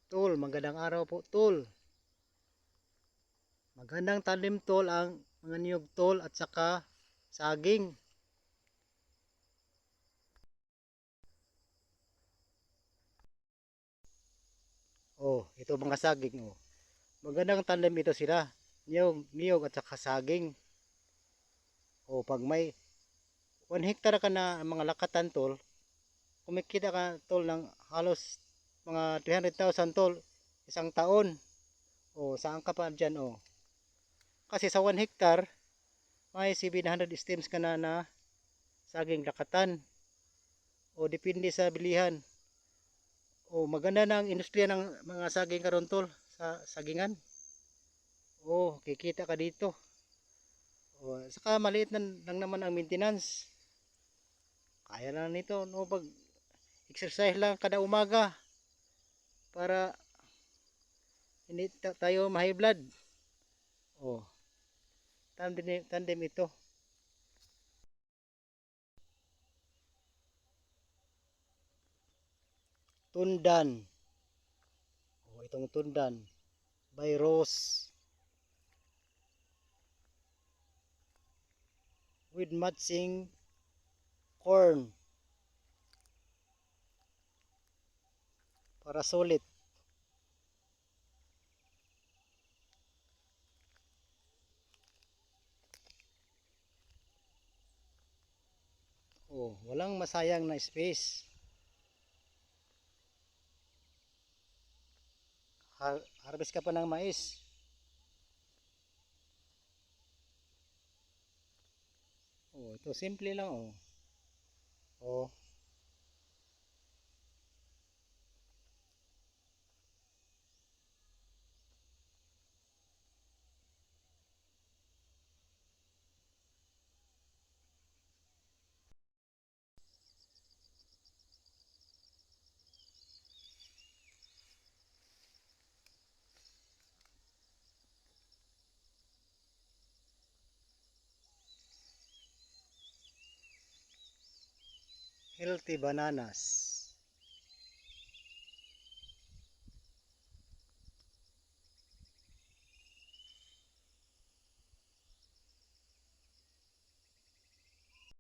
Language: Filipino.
Tol, magandang araw po, tol. Magandang tanim, tol, ang mga niyog, tol, at saka saging. Oh, ito mga saging, oh. Magandang tanim ito sila. Niyog at saka saging. Oh, pag may 1 hektar ka na mga lakatan, tol, kumikita ka, tol, ng halos mga 300,000, tol, isang taon. Oh, saan ka pa dyan, oh. Kasi sa 1 hektar, may 700 stems ka na saging lakatan. O, depende sa bilihan. Oh, maganda na ang industriya ng mga saging karon, tol, sa sagingan. Oh, kikita ka dito. Oh, saka maliit na lang naman ang maintenance. Kaya na nito, no, pag exercise lang kada umaga para hindi tayo ma-high blood. Oh, tandem ito. Tundan. Oh, itong tundan. By Rose with matching corn para solid. Oh, walang masayang na space. Harvest ka pa ng mais. Oh, ito simple lang, oh. Oh, healthy bananas.